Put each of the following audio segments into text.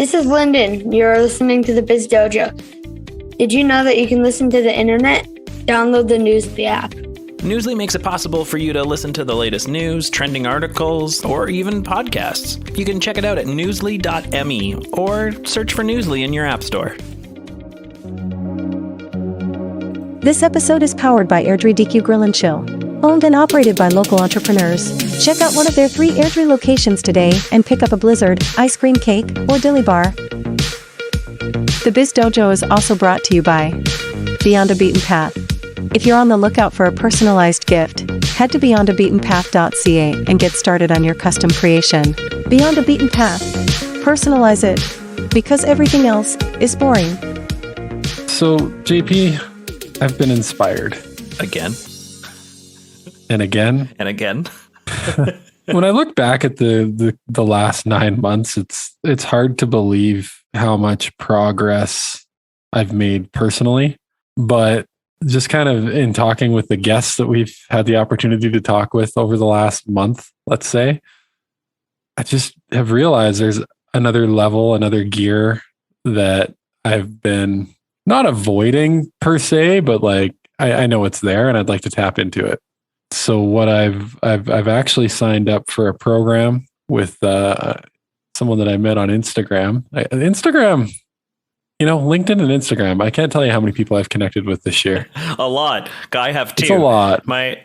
This is Lyndon. You're listening to the Biz Dojo. Did you know that you can listen to the internet? Download the Newsly app. Newsly makes it possible for you to listen to the latest news, trending articles, or even podcasts. You can check it out at newsly.me or search for Newsly in your app store. This episode is powered by Airdrie DQ Grill and Chill, owned and operated by local entrepreneurs. Check out one of their 3 Airdrie locations today and pick up a blizzard, ice cream cake, or dilly bar. The Biz Dojo is also brought to you by Beyond a Beaten Path. If you're on the lookout for a personalized gift, head to beyondabeatenpath.ca and get started on your custom creation. Beyond a Beaten Path. Personalize it, because everything else is boring. So, JP, I've been inspired. Again. And again. And again. When I look back at the last 9 months, it's hard to believe how much progress I've made personally. But just kind of in talking with the guests that we've had the opportunity to talk with over the last month, let's say, I just have realized there's another level, another gear that I've been not avoiding per se, but like I know it's there and I'd like to tap into it. So what I've actually signed up for a program with someone that I met on Instagram. LinkedIn and Instagram. I can't tell you how many people I've connected with this year. A lot. I have 2. It's a lot. My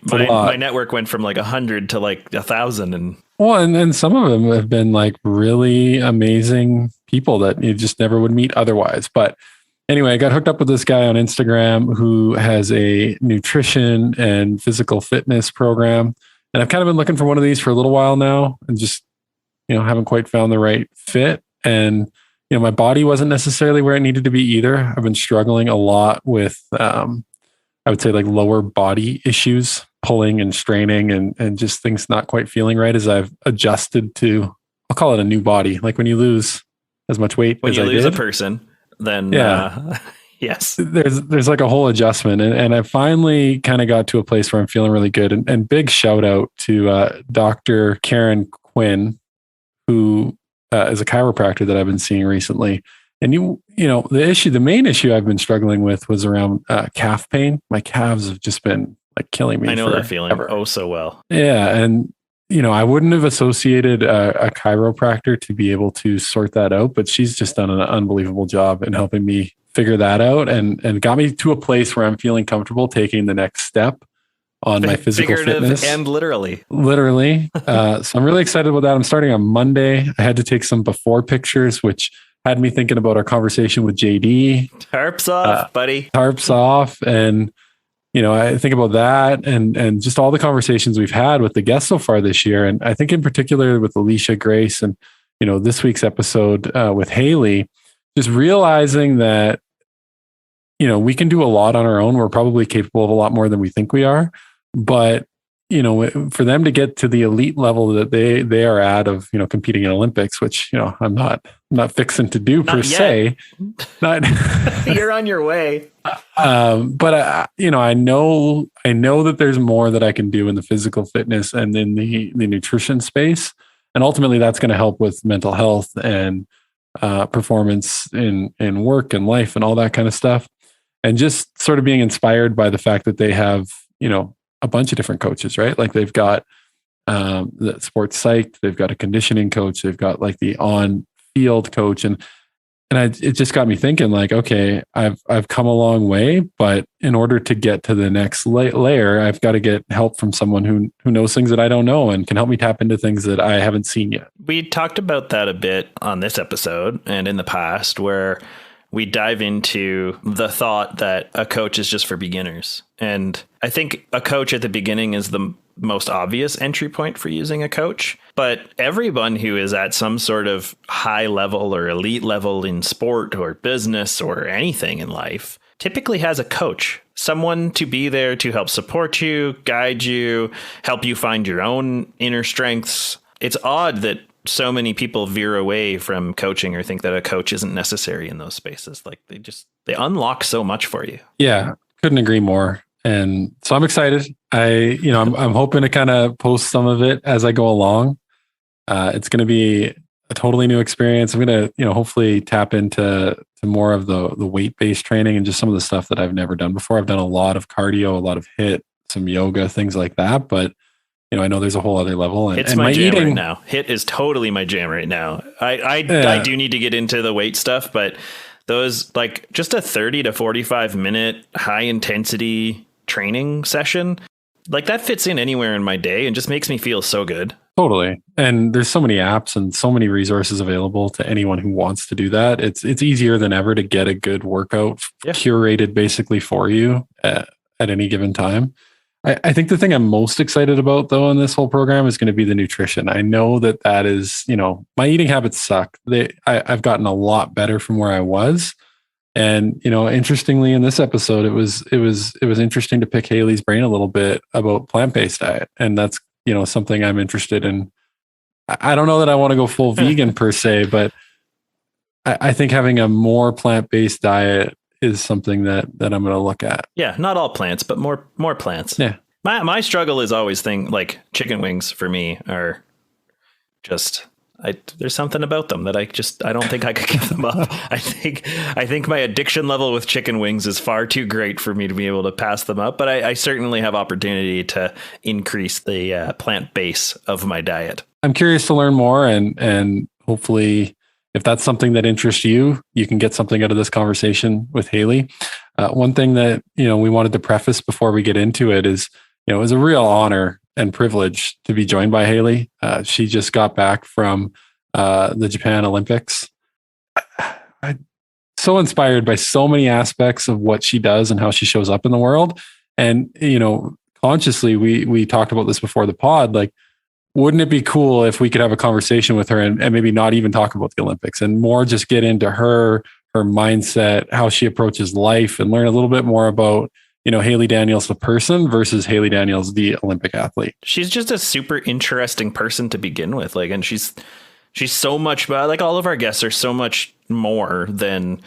network went from like 100 to like 1,000, and some of them have been like really amazing people that you just never would meet otherwise. But anyway, I got hooked up with this guy on Instagram who has a nutrition and physical fitness program. And I've kind of been looking for one of these for a little while now and just, haven't quite found the right fit. And, my body wasn't necessarily where it needed to be either. I've been struggling a lot with, I would say like lower body issues, pulling and straining and just things not quite feeling right as I've adjusted to, I'll call it a new body. Like when you lose as much weight when as you I lose did. a person. Then yes, there's like a whole adjustment, and I finally kind of got to a place where I'm feeling really good. And big shout out to Dr. Karen Quinn, who is a chiropractor that I've been seeing recently. And the main issue I've been struggling with was around calf pain. My calves have just been like killing me. I know that feeling so well. Yeah, and I wouldn't have associated a chiropractor to be able to sort that out, but she's just done an unbelievable job in helping me figure that out and got me to a place where I'm feeling comfortable taking the next step on my physical fitness. And literally. So I'm really excited about that. I'm starting on Monday. I had to take some before pictures, which had me thinking about our conversation with JD. Tarps off, buddy. Tarps off. And I think about that and just all the conversations we've had with the guests so far this year. And I think in particular with Alicia Grace and, this week's episode with Haley, just realizing that, we can do a lot on our own. We're probably capable of a lot more than we think we are. But, for them to get to the elite level that they are at of, competing in Olympics, which, I'm not fixing to do per se. Not You're on your way. But I know that there's more that I can do in the physical fitness and in the nutrition space. And ultimately that's going to help with mental health and performance in work and life and all that kind of stuff. And just sort of being inspired by the fact that they have, a bunch of different coaches, right? Like they've got the sports psych, they've got a conditioning coach, they've got like the on field coach. And it just got me thinking like, okay, I've come a long way, but in order to get to the next layer, I've got to get help from someone who knows things that I don't know and can help me tap into things that I haven't seen yet. We talked about that a bit on this episode and in the past, where we dive into the thought that a coach is just for beginners. And I think a coach at the beginning is the most obvious entry point for using a coach. But everyone who is at some sort of high level or elite level in sport or business or anything in life typically has a coach, someone to be there to help support you, guide you, help you find your own inner strengths. It's odd that so many people veer away from coaching or think that a coach isn't necessary in those spaces. Like they unlock so much for you. Yeah, couldn't agree more. And so I'm excited. I'm hoping to kind of post some of it as I go along. It's going to be a totally new experience. I'm going to, hopefully tap into more of the weight-based training and just some of the stuff that I've never done before. I've done a lot of cardio, a lot of HIIT, some yoga, things like that. But, I know there's a whole other level. It's my jam right now. HIIT is totally my jam right now. I do need to get into the weight stuff, but those like just a 30 to 45 minute high intensity training session, like that fits in anywhere in my day and just makes me feel so good. Totally. And there's so many apps and so many resources available to anyone who wants to do that. It's easier than ever to get a good workout curated basically for you at any given time. I think the thing I'm most excited about though in this whole program is going to be the nutrition. I know that is, my eating habits suck. I've gotten a lot better from where I was. And, interestingly in this episode, it was interesting to pick Haley's brain a little bit about plant-based diet. And that's, something I'm interested in. I don't know that I want to go full vegan per se, but I think having a more plant-based diet is something that I'm going to look at. Yeah. Not all plants, but more plants. Yeah. My struggle is always like chicken wings for me are just, there's something about them that I don't think I could give them up. I think my addiction level with chicken wings is far too great for me to be able to pass them up, but I certainly have opportunity to increase the plant base of my diet. I'm curious to learn more and hopefully if that's something that interests you, you can get something out of this conversation with Haley. One thing that, we wanted to preface before we get into it is, it was a real honor and privilege to be joined by Haley. She just got back from the Japan Olympics. I'm so inspired by so many aspects of what she does and how she shows up in the world. And, consciously, we talked about this before the pod, like, wouldn't it be cool if we could have a conversation with her and maybe not even talk about the Olympics and more just get into her mindset, how she approaches life and learn a little bit more about, Haley Daniels, the person versus Haley Daniels, the Olympic athlete. She's just a super interesting person to begin with. Like, and she's so much, like all of our guests are so much more than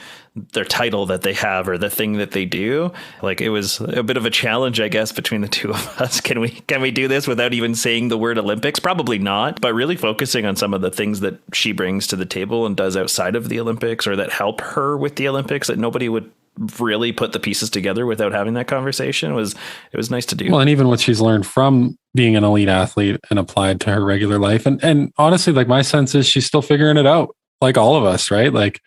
their title that they have or the thing that they do. Like, it was a bit of a challenge, I guess, between the two of us. Can we do this without even saying the word Olympics? Probably not, but really focusing on some of the things that she brings to the table and does outside of the Olympics or that help her with the Olympics that nobody would really put the pieces together without having that conversation. It was nice to do. Well, and even what she's learned from being an elite athlete and applied to her regular life. And honestly, like my sense is she's still figuring it out, like all of us, right? Like,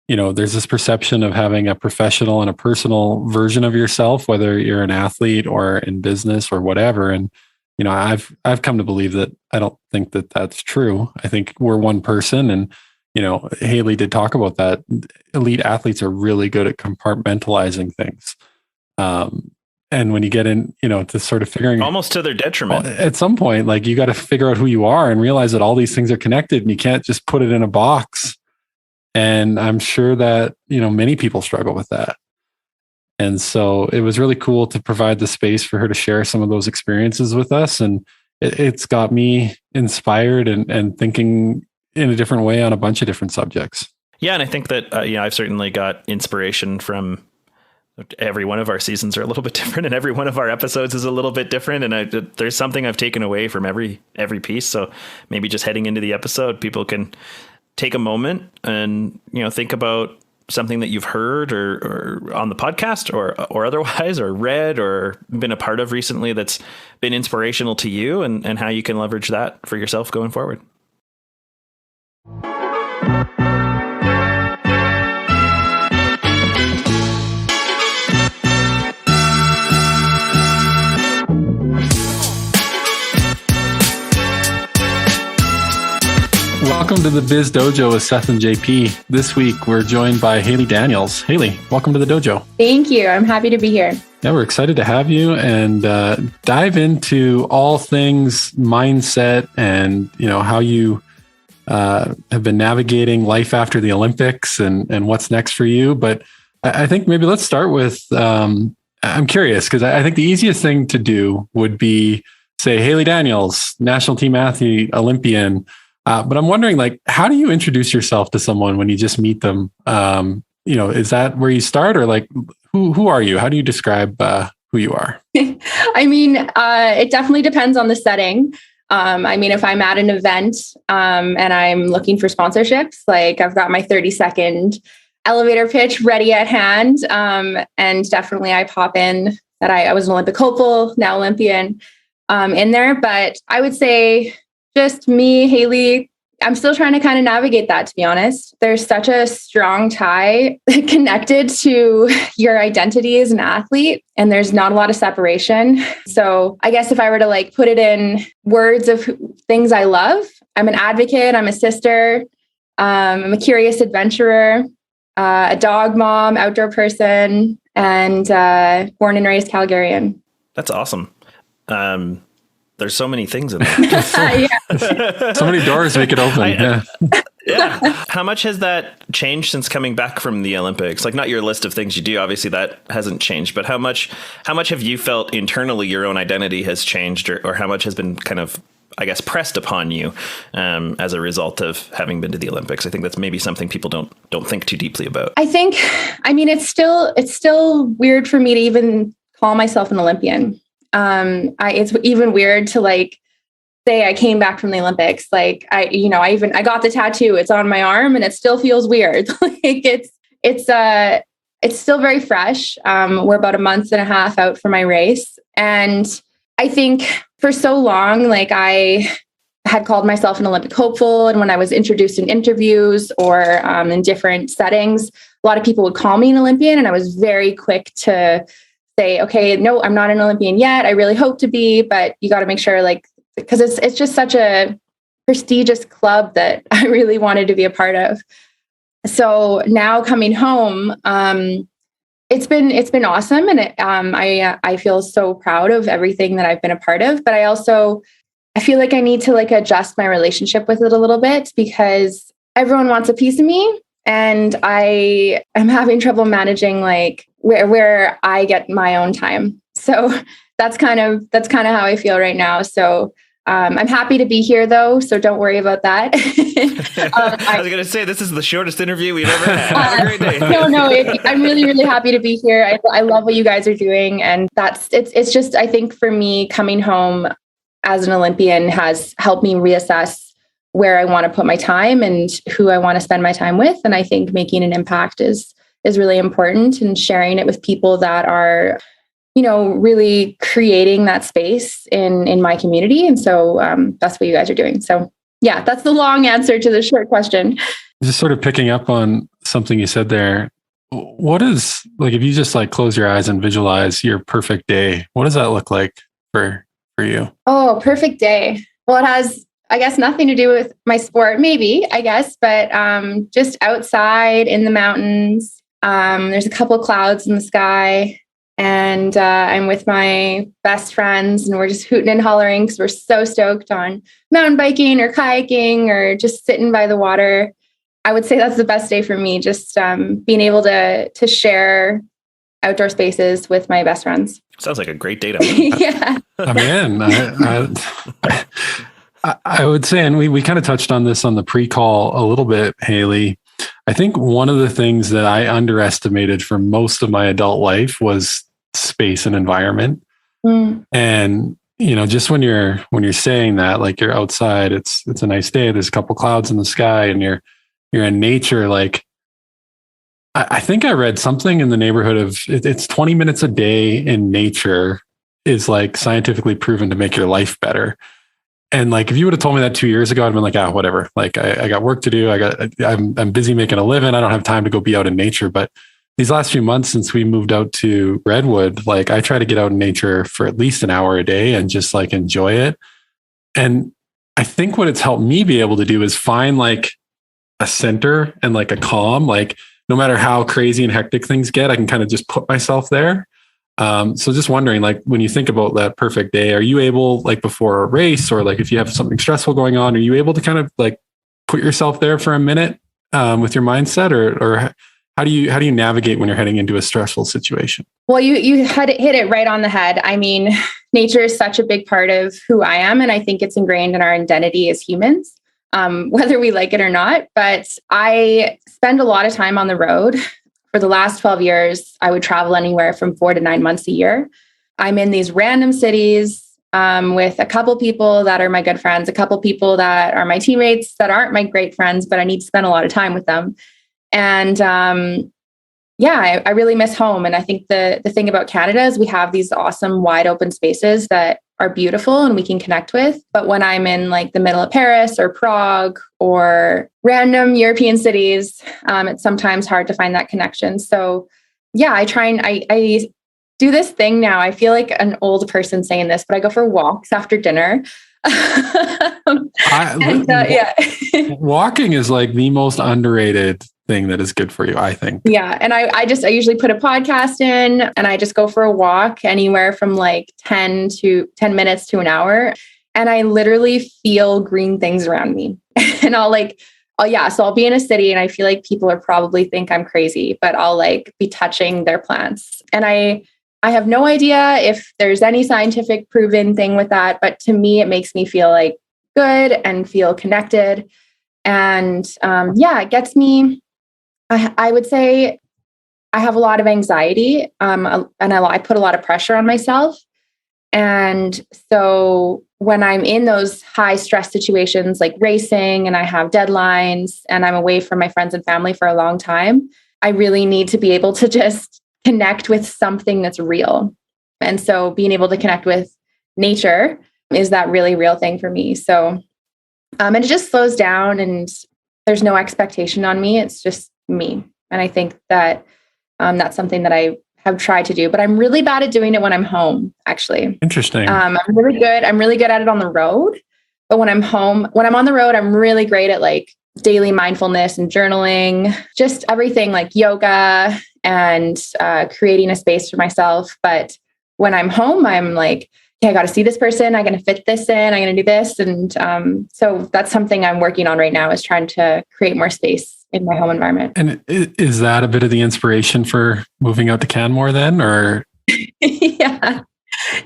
there's this perception of having a professional and a personal version of yourself, whether you're an athlete or in business or whatever. And, I've come to believe that I don't think that that's true. I think we're one person. And, Haley did talk about that. Elite athletes are really good at compartmentalizing things. And when you get in, to sort of figuring almost to their detriment at some point, like you got to figure out who you are and realize that all these things are connected and you can't just put it in a box. And I'm sure that, many people struggle with that. And so it was really cool to provide the space for her to share some of those experiences with us. And it's got me inspired and thinking in a different way on a bunch of different subjects. Yeah. And I think that, I've certainly got inspiration from every one of our seasons are a little bit different and every one of our episodes is a little bit different. And there's something I've taken away from every piece. So maybe just heading into the episode, people can take a moment and, think about something that you've heard or on the podcast or otherwise, or read or been a part of recently that's been inspirational to you and how you can leverage that for yourself going forward. Welcome to the Biz Dojo with Seth and JP. This week, we're joined by Haley Daniels. Haley, welcome to the dojo. Thank you. I'm happy to be here. Yeah, we're excited to have you and dive into all things mindset and, how you have been navigating life after the Olympics and what's next for you. But I think maybe let's start with, I'm curious, because I think the easiest thing to do would be say, Haley Daniels, national team athlete, Olympian. But I'm wondering, like, how do you introduce yourself to someone when you just meet them? Is that where you start, or like, who are you? How do you describe who you are? I mean, it definitely depends on the setting. I mean, if I'm at an event and I'm looking for sponsorships, like I've got my 30-second elevator pitch ready at hand. And definitely I pop in that I was an Olympic hopeful, now Olympian in there. But I would say just me, Haley, I'm still trying to kind of navigate that, to be honest. There's such a strong tie connected to your identity as an athlete, and there's not a lot of separation. So I guess if I were to like put it in words of things I love, I'm an advocate, I'm a sister, I'm a curious adventurer, a dog mom, outdoor person, and born and raised Calgarian. That's awesome. There's so many things in there. So many doors make it open. Yeah. How much has that changed since coming back from the Olympics? Like, not your list of things you do, obviously that hasn't changed, but how much have you felt internally your own identity has changed, or how much has been kind of, I guess, pressed upon you as a result of having been to the Olympics? I think that's maybe something people don't think too deeply about. I mean, it's still weird for me to even call myself an Olympian. It's even weird to like say I came back from the Olympics. Like I got the tattoo, it's on my arm and it still feels weird. Like it's still very fresh. We're about a month and a half out from my race. And I think for so long, like I had called myself an Olympic hopeful. And when I was introduced in interviews or in different settings, a lot of people would call me an Olympian. And I was very quick to say, okay, no, I'm not an Olympian yet. I really hope to be, but you got to make sure, like, because it's just such a prestigious club that I really wanted to be a part of. So now coming home, it's been awesome, and I feel so proud of everything that I've been a part of. But I feel like I need to like adjust my relationship with it a little bit, because everyone wants a piece of me, and I am having trouble managing like where I get my own time. So that's kind of how I feel right now. So I'm happy to be here though, so don't worry about that. I was going to say, this is the shortest interview we've ever had. Have a great day. I'm really, really happy to be here. I love what you guys are doing, and it's just, I think for me, coming home as an Olympian has helped me reassess where I want to put my time and who I want to spend my time with. And I think making an impact is really important, and sharing it with people that are, really creating that space in my community. And so that's what you guys are doing. So yeah, that's the long answer to the short question. Just sort of picking up on something you said there. What is, like, if you just like close your eyes and visualize your perfect day, what does that look like for you? Oh, perfect day. Well, it has, I guess, nothing to do with my sport, maybe, I guess, but just outside in the mountains. There's a couple of clouds in the sky, and I'm with my best friends, and we're just hooting and hollering because we're so stoked on mountain biking or kayaking or just sitting by the water. I would say that's the best day for me, just being able to share outdoor spaces with my best friends. Sounds like a great day to me. Yeah. I would say, and we kind of touched on this on the pre-call a little bit, Haley. I think one of the things that I underestimated for most of my adult life was space and environment. And, just when you're saying that, like you're outside, it's a nice day, there's a couple clouds in the sky, and you're in nature. Like, I think I read something in the neighborhood of it's 20 minutes a day in nature is like scientifically proven to make your life better. And like, if you would have told me that 2 years ago, I'd been like, whatever. Like I got work to do. I'm busy making a living. I don't have time to go be out in nature. But these last few months since we moved out to Redwood, like I try to get out in nature for at least an hour a day and just like enjoy it. And I think what it's helped me be able to do is find like a center and like a calm, like no matter how crazy and hectic things get, I can kind of just put myself there. So just wondering, like, when you think about that perfect day, are you able, like before a race, or like if you have something stressful going on, are you able to kind of like put yourself there for a minute with your mindset, or how do you navigate when you're heading into a stressful situation? Well, you hit it right on the head. I mean, nature is such a big part of who I am, and I think it's ingrained in our identity as humans, whether we like it or not. But I spend a lot of time on the road. For the last 12 years, I would travel anywhere from 4 to 9 months a year. I'm in these random cities. with a couple people that are my good friends, a couple people that are my teammates that aren't my great friends, but I need to spend a lot of time with them. And I really miss home. And I think the thing about Canada is we have these awesome wide open spaces that are beautiful and we can connect with. But when I'm in like the middle of Paris or Prague or random European cities, it's sometimes hard to find that connection. So yeah, I try and I do this thing now. I feel like an old person saying this, but I go for walks after dinner. Walking is like the most underrated thing that is good for you, I think. Yeah. And I usually put a podcast in and I just go for a walk anywhere from like 10 minutes to an hour. And I literally feel green things around me. And I'll be in a city and I feel like people are probably think I'm crazy, but I'll like be touching their plants. And I have no idea if there's any scientific proven thing with that, but to me, it makes me feel like good and feel connected. And it gets me. I would say I have a lot of anxiety and I put a lot of pressure on myself. And so when I'm in those high stress situations like racing and I have deadlines and I'm away from my friends and family for a long time, I really need to be able to just connect with something that's real. And so being able to connect with nature is that really real thing for me. So, and it just slows down and there's no expectation on me. It's just me. And I think that that's something that I have tried to do, but I'm really bad at doing it when I'm home, actually. Interesting. I'm really good at it on the road, but when I'm home, when I'm on the road, I'm really great at like daily mindfulness and journaling, just everything like yoga and creating a space for myself. But when I'm home, I'm like, okay, I got to see this person. I'm going to fit this in. I'm going to do this. And so that's something I'm working on right now is trying to create more space in my home environment. And is that a bit of the inspiration for moving out to Canmore then, or?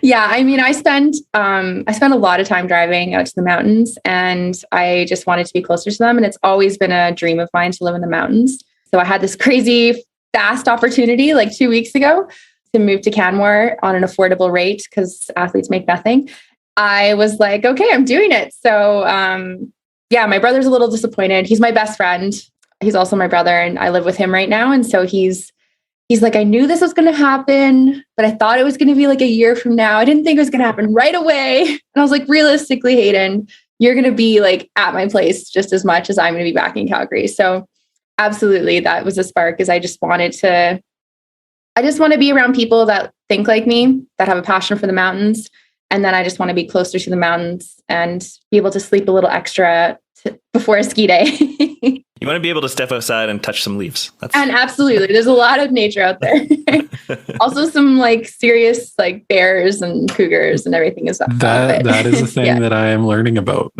Yeah. I mean, I spent a lot of time driving out to the mountains and I just wanted to be closer to them. And it's always been a dream of mine to live in the mountains. So I had this crazy fast opportunity like 2 weeks ago to move to Canmore on an affordable rate because athletes make nothing. I was like, okay, I'm doing it. So my brother's a little disappointed. He's my best friend. He's also my brother and I live with him right now. And so he's like, I knew this was going to happen, but I thought it was going to be like a year from now. I didn't think it was going to happen right away. And I was like, realistically, Hayden, you're going to be like at my place just as much as I'm going to be back in Calgary. So absolutely, that was a spark, is I just want to be around people that think like me, that have a passion for the mountains. And then I just want to be closer to the mountains and be able to sleep a little extra before a ski day. You want to be able to step outside and touch some leaves. And absolutely, there's a lot of nature out there. Also some like serious like bears and cougars and everything is up. That is a thing that I am learning about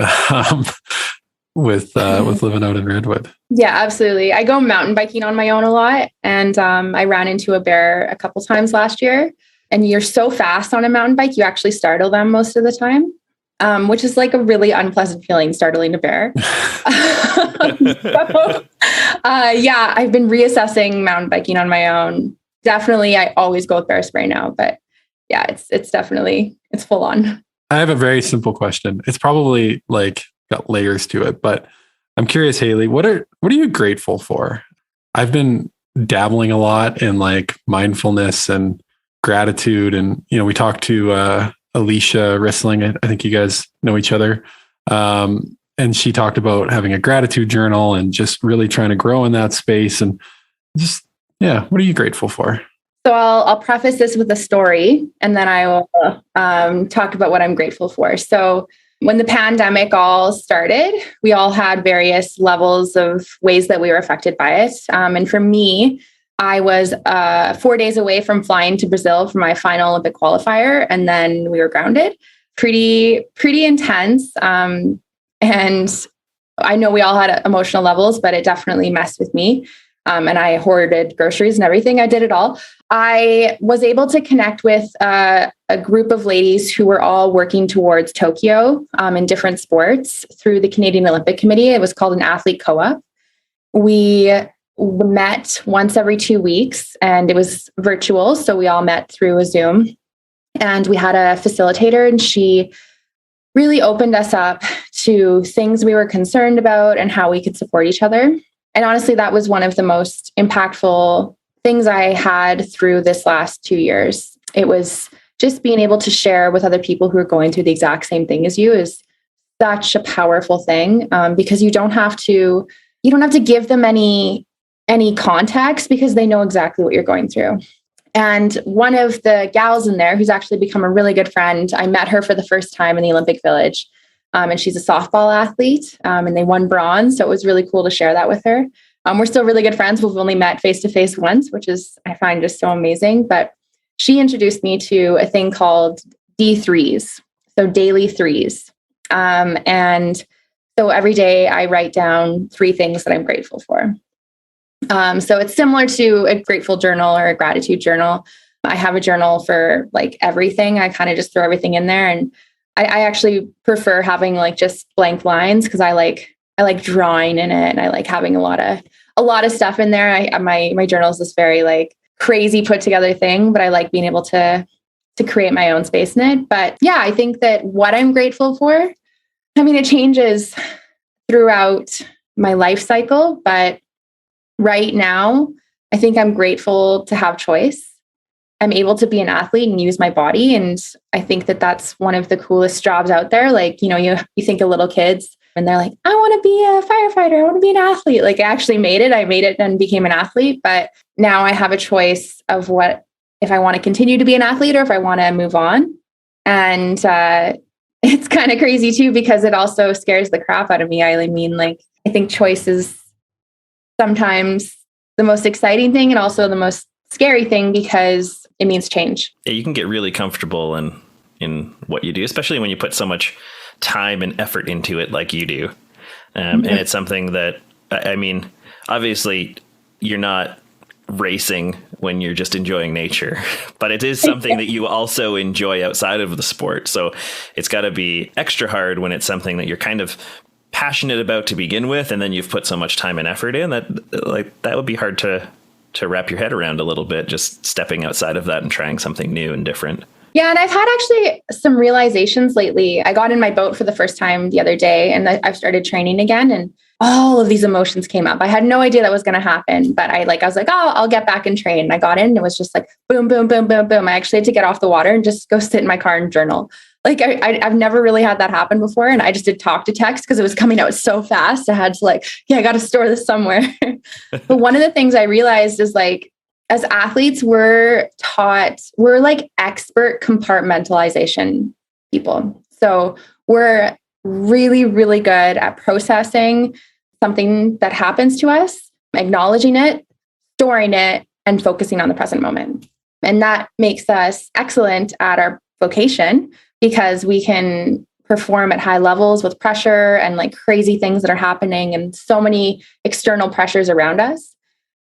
with living out in Redwood. Yeah, absolutely. I go mountain biking on my own a lot. And I ran into a bear a couple times last year. And you're so fast on a mountain bike, you actually startle them most of the time. Which is like a really unpleasant feeling, startling a bear. I've been reassessing mountain biking on my own. Definitely, I always go with bear spray now, but yeah, it's definitely full on. I have a very simple question. It's probably like got layers to it, but I'm curious, Haley, what are you grateful for? I've been dabbling a lot in like mindfulness and gratitude, and we talked to Alicia Rissling. I think you guys know each other. And she talked about having a gratitude journal and just really trying to grow in that space. And just, what are you grateful for? So I'll preface this with a story and then I will talk about what I'm grateful for. So when the pandemic all started, we all had various levels of ways that we were affected by it. And for me, I was 4 days away from flying to Brazil for my final Olympic qualifier, and then we were grounded. Pretty intense. And I know we all had emotional levels, but it definitely messed with me. And I hoarded groceries and everything. I did it all. I was able to connect with a group of ladies who were all working towards Tokyo in different sports through the Canadian Olympic Committee. It was called an athlete co-op. We met once every 2 weeks and it was virtual. So we all met through a Zoom. And we had a facilitator, and she really opened us up to things we were concerned about and how we could support each other. And honestly, that was one of the most impactful things I had through this last 2 years. It was just being able to share with other people who are going through the exact same thing as you is such a powerful thing, because you don't have to give them any context, because they know exactly what you're going through. And one of the gals in there, who's actually become a really good friend, I met her for the first time in the Olympic Village. And she's a softball athlete, and they won bronze. So it was really cool to share that with her. We're still really good friends. We've only met face-to-face once, which is, I find, just so amazing. But she introduced me to a thing called D3s, so daily threes. And so every day I write down 3 things that I'm grateful for. So it's similar to a grateful journal or a gratitude journal. I have a journal for like everything. I kind of just throw everything in there, and I actually prefer having like just blank lines, because I like drawing in it, and I like having a lot of stuff in there. My journal is this very like crazy put together thing, but I like being able to create my own space in it. But yeah, I think that what I'm grateful for, I mean, it changes throughout my life cycle, but right now, I think I'm grateful to have choice. I'm able to be an athlete and use my body. And I think that that's one of the coolest jobs out there. Like, you think of little kids and they're like, I want to be a firefighter. I want to be an athlete. Like, I actually made it. I made it and became an athlete. But now I have a choice of what, if I want to continue to be an athlete or if I want to move on. And it's kind of crazy too, because it also scares the crap out of me. I mean, like, I think choice is sometimes the most exciting thing and also the most scary thing, because it means change. Yeah, you can get really comfortable in what you do, especially when you put so much time and effort into it like you do. And it's something that, I mean, obviously you're not racing when you're just enjoying nature, but it is something that you also enjoy outside of the sport. So it's got to be extra hard when it's something that you're kind of passionate about to begin with, and then you've put so much time and effort in that would be hard to wrap your head around a little bit, just stepping outside of that and trying something new and different. Yeah. And I've had actually some realizations lately. I got in my boat for the first time the other day, and I've started training again, and all of these emotions came up. I had no idea that was going to happen, but I was like, oh, I'll get back and train. And I got in, and it was just like, boom, boom, boom, boom, boom. I actually had to get off the water and just go sit in my car and journal. Like I've never really had that happen before. And I just did talk to text because it was coming out so fast. I had to I got to store this somewhere. But one of the things I realized is like, as athletes, we're like expert compartmentalization people. So we're really, really good at processing something that happens to us, acknowledging it, storing it, and focusing on the present moment. And that makes us excellent at our vocation, because we can perform at high levels with pressure and like crazy things that are happening and so many external pressures around us.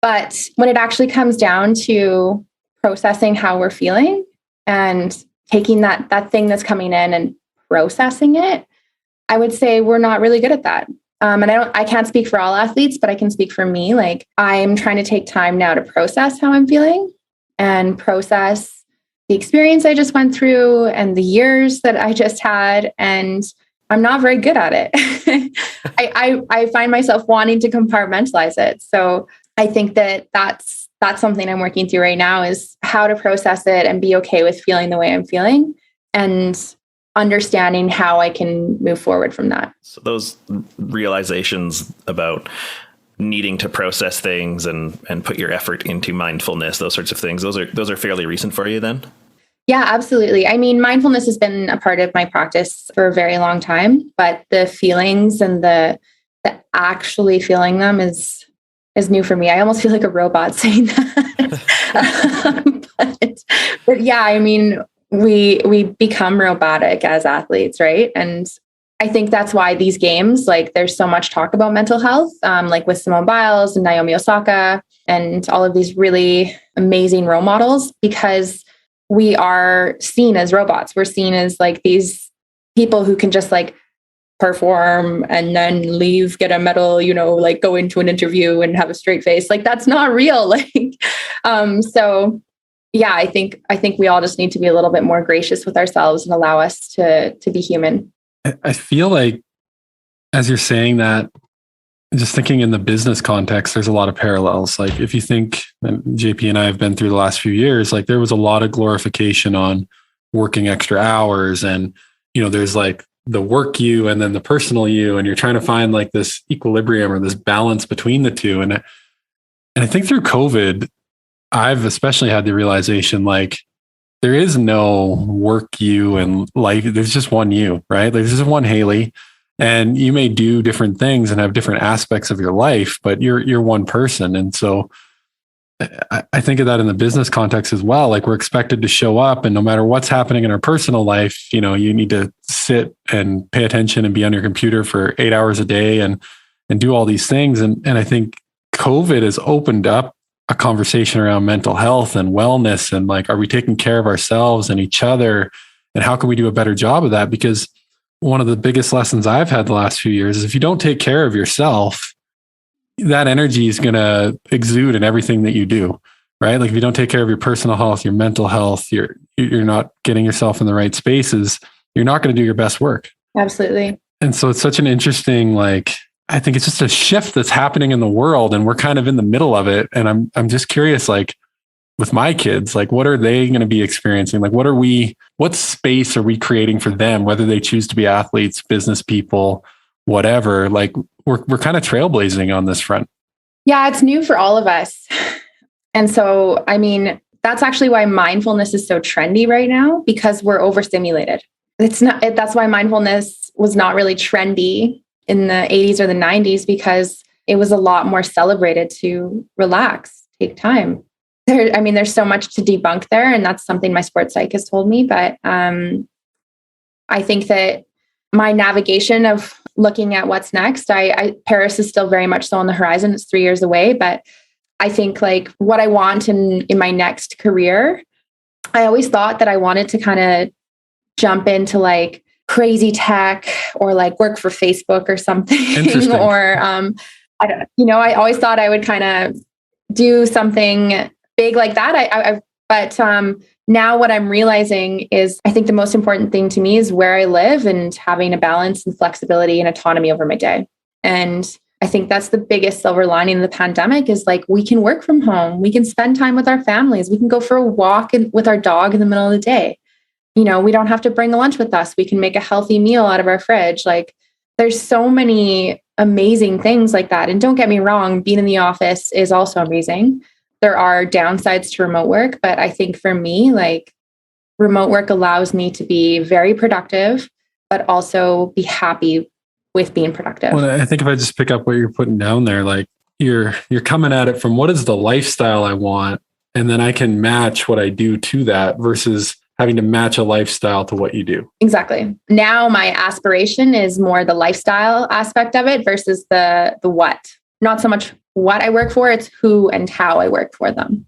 But when it actually comes down to processing how we're feeling and taking that thing that's coming in and processing it, I would say we're not really good at that. And I can't speak for all athletes, but I can speak for me. Like, I'm trying to take time now to process how I'm feeling and process the experience I just went through and the years that I just had. And I'm not very good at it. I find myself wanting to compartmentalize it. So I think that's something I'm working through right now, is how to process it and be okay with feeling the way I'm feeling and understanding how I can move forward from that. So those realizations about needing to process things and put your effort into mindfulness, those sorts of things, those are fairly recent for you then? Yeah, absolutely. I mean, mindfulness has been a part of my practice for a very long time, but the feelings and the actually feeling them is new for me. I almost feel like a robot saying that. but yeah, I mean, we become robotic as athletes, right? And I think that's why these games, like, there's so much talk about mental health, like with Simone Biles and Naomi Osaka and all of these really amazing role models, because we are seen as robots. We're seen as like these people who can just like perform and then leave, get a medal, like go into an interview and have a straight face. Like, that's not real. So yeah, I think we all just need to be a little bit more gracious with ourselves and allow us to be human. I feel like as you're saying that, just thinking in the business context, there's a lot of parallels. Like if you think, and JP and I have been through the last few years, like there was a lot of glorification on working extra hours, and there's like the work you and then the personal you, and you're trying to find like this equilibrium or this balance between the two. And I think through COVID, I've especially had the realization like there is no work you and life. There's just one you, right? There's just one Haley. And you may do different things and have different aspects of your life, but you're one person. And so I think of that in the business context as well. Like we're expected to show up, and no matter what's happening in our personal life, you need to sit and pay attention and be on your computer for 8 hours a day and do all these things. And I think COVID has opened up a conversation around mental health and wellness, and like, are we taking care of ourselves and each other? And how can we do a better job of that? Because one of the biggest lessons I've had the last few years is if you don't take care of yourself, that energy is going to exude in everything that you do, right? Like if you don't take care of your personal health, your mental health, you're not getting yourself in the right spaces, you're not going to do your best work. Absolutely. And so it's such an interesting, like, I think it's just a shift that's happening in the world, and we're kind of in the middle of it. And I'm just curious, like with my kids, like what are they going to be experiencing? Like what space are we creating for them, whether they choose to be athletes, business people, whatever? Like we're kind of trailblazing on this front. Yeah, it's new for all of us. And so, I mean, that's actually why mindfulness is so trendy right now, because we're overstimulated. That's why mindfulness was not really trendy in the 80s or the 90s, because it was a lot more celebrated to relax, take time. There's so much to debunk there, and that's something my sports psych has told me. But I think that my navigation of looking at what's next, Paris is still very much so on the horizon. It's 3 years away, but I think like what I want in my next career, I always thought that I wanted to kind of jump into like crazy tech or like work for Facebook or something. Or I always thought I would kind of do something big like that. But now what I'm realizing is I think the most important thing to me is where I live and having a balance and flexibility and autonomy over my day. And I think that's the biggest silver lining of the pandemic is like, we can work from home. We can spend time with our families. We can go for a walk with our dog in the middle of the day. We don't have to bring a lunch with us. We can make a healthy meal out of our fridge. Like there's so many amazing things like that. And don't get me wrong, being in the office is also amazing. There are downsides to remote work, but I think for me, like remote work allows me to be very productive, but also be happy with being productive. Well, I think if I just pick up what you're putting down there, like you're coming at it from what is the lifestyle I want, and then I can match what I do to that versus having to match a lifestyle to what you do. Exactly. Now my aspiration is more the lifestyle aspect of it versus the what. Not so much what I work for, it's who and how I work for them.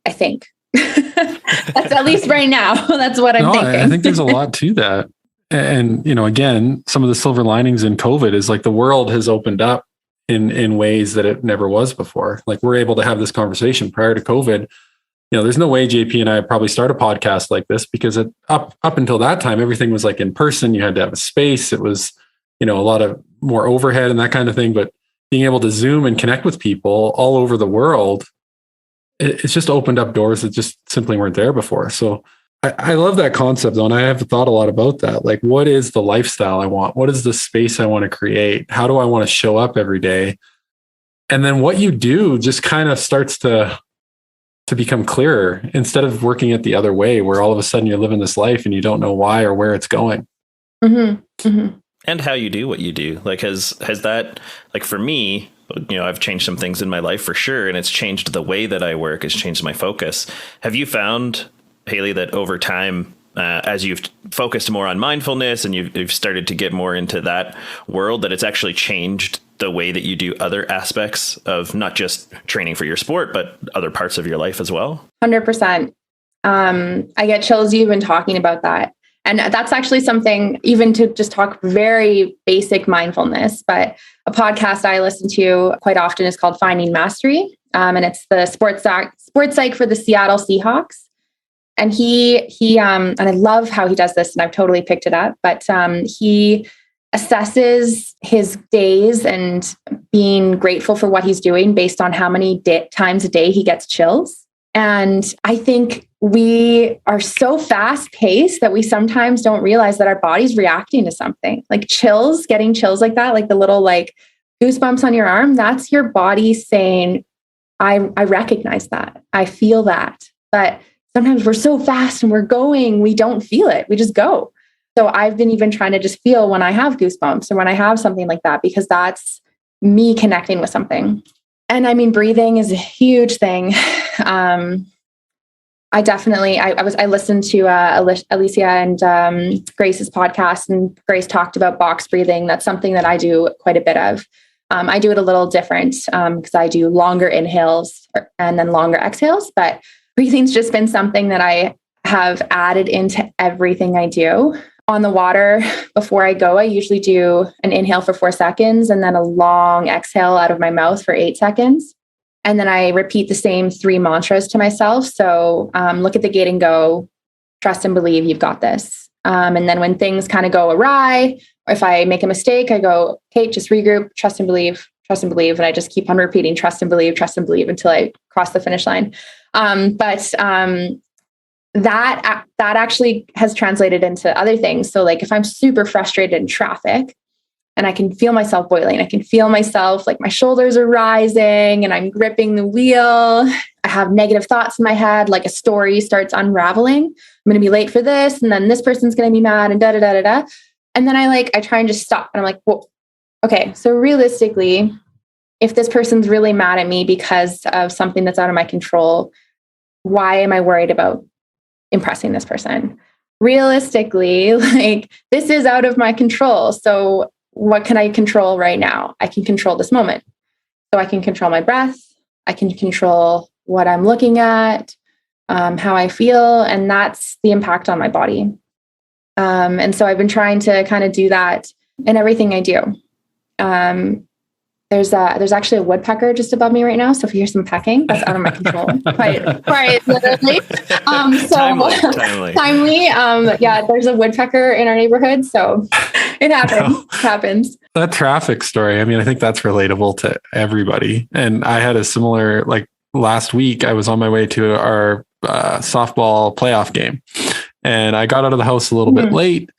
I think. That's at least right now. That's what I'm thinking. I think there's a lot to that. And, again, some of the silver linings in COVID is like the world has opened up in ways that it never was before. Like we're able to have this conversation prior to COVID. There's no way JP and I probably start a podcast like this because up until that time, everything was like in person. You had to have a space. It was, a lot of more overhead and that kind of thing. But being able to Zoom and connect with people all over the world, it's just opened up doors that just simply weren't there before. So I love that concept though. And I have thought a lot about that. Like, what is the lifestyle I want? What is the space I want to create? How do I want to show up every day? And then what you do just kind of starts to become clearer instead of working it the other way, where all of a sudden you're living this life and you don't know why or where it's going. Mm-hmm. Mm-hmm. And how you do what you do. Like, has that, like for me, I've changed some things in my life for sure. And it's changed the way that I work. It's changed my focus. Have you found, Haley, that over time, as you've focused more on mindfulness and you've started to get more into that world, that it's actually changed the way that you do other aspects of not just training for your sport, but other parts of your life as well? 100%. I get chills even talking about that. And that's actually something, even to just talk very basic mindfulness, but a podcast I listen to quite often is called Finding Mastery. and it's the sports psych for the Seattle Seahawks. And and I love how he does this, and I've totally picked it up, but he assesses his days and being grateful for what he's doing based on how many times a day he gets chills. And I think we are so fast paced that we sometimes don't realize that our body's reacting to something like chills, getting chills like that, like the little like goosebumps on your arm. That's your body saying, I recognize that. I feel that. But sometimes we're so fast and we're going, we don't feel it. We just go. So I've been even trying to just feel when I have goosebumps or when I have something like that, because that's me connecting with something. And I mean, breathing is a huge thing. I listened to Alicia and Grace's podcast, and Grace talked about box breathing. That's something that I do quite a bit of. I do it a little different because I do longer inhales and then longer exhales, but breathing's just been something that I have added into everything I do. On the water, before I go, I usually do an inhale for 4 seconds and then a long exhale out of my mouth for 8 seconds. And then I repeat the same 3 mantras to myself. So look at the gate and go, trust and believe you've got this. And then when things kind of go awry, or if I make a mistake, I go, okay, just regroup, trust and believe, trust and believe. And I just keep on repeating trust and believe until I cross the finish line. That actually has translated into other things. So like if I'm super frustrated in traffic and I can feel myself boiling, I can feel myself like my shoulders are rising and I'm gripping the wheel. I have negative thoughts in my head, like a story starts unraveling. I'm going to be late for this. And then this person's going to be mad and da, da, da, da, da. And then I try and just stop. And I'm like, well, okay. So realistically, if this person's really mad at me because of something that's out of my control, why am I worried about impressing this person? Realistically, this is out of my control. So what can I control right now? I can control this moment. So I can control my breath. I can control what I'm looking at, how I feel, and that's the impact on my body. And so I've been trying to kind of do that in everything I do. There's actually a woodpecker just above me right now. So if you hear some pecking, that's out of my control. quite literally. Timely. Yeah, there's a woodpecker in our neighborhood. So it happens. It happens. That traffic story, I mean, I think that's relatable to everybody. And I had a similar, last week, I was on my way to our softball playoff game. And I got out of the house a little bit late.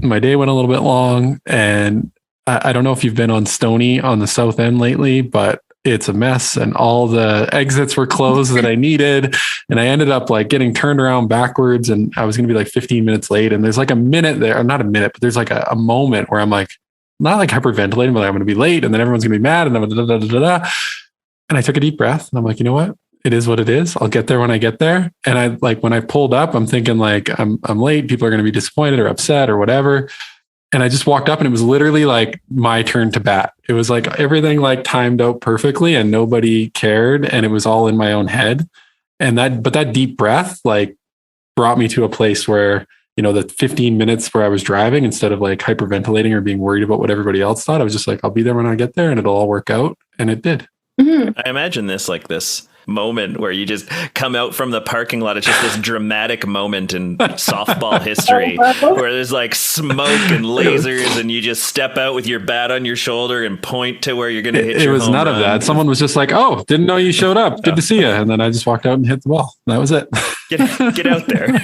My day went a little bit long, and I don't know if you've been on Stony on the south end lately, but it's a mess and all the exits were closed that I needed. And I ended up getting turned around backwards, and I was going to be 15 minutes late. And there's a minute there, or not a minute, but there's a moment where I'm not hyperventilating, but I'm going to be late and then everyone's going to be mad. And then and I took a deep breath and I'm like, you know what? It is what it is. I'll get there when I get there. And when I pulled up, I'm thinking I'm late. People are going to be disappointed or upset or whatever. And I just walked up and it was literally my turn to bat. It was everything timed out perfectly and nobody cared. And it was all in my own head. And that deep breath brought me to a place where, the 15 minutes where I was driving, instead of hyperventilating or being worried about what everybody else thought, I was just I'll be there when I get there and it'll all work out. And it did. Mm-hmm. I imagine this this moment where you just come out from the parking lot. It's just this dramatic moment in softball history where there's smoke and lasers and you just step out with your bat on your shoulder and point to where you're going to hit your home run. It was none of that. Someone was just oh, didn't know you showed up. Good to see you. And then I just walked out and hit the ball. That was it. Get out there.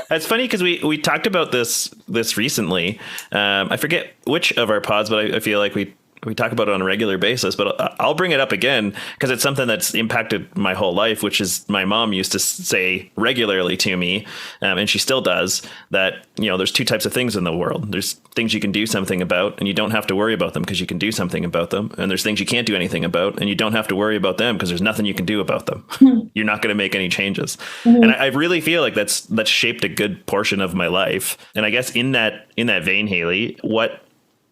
That's funny because we talked about this recently. I forget which of our pods, but I feel like we talk about it on a regular basis, but I'll bring it up again because it's something that's impacted my whole life, which is my mom used to say regularly to me, and she still does, that, there's 2 types of things in the world. There's things you can do something about and you don't have to worry about them because you can do something about them. And there's things you can't do anything about and you don't have to worry about them because there's nothing you can do about them. You're not going to make any changes. Mm-hmm. And I really feel like that's shaped a good portion of my life. And I guess in that vein, Haley, what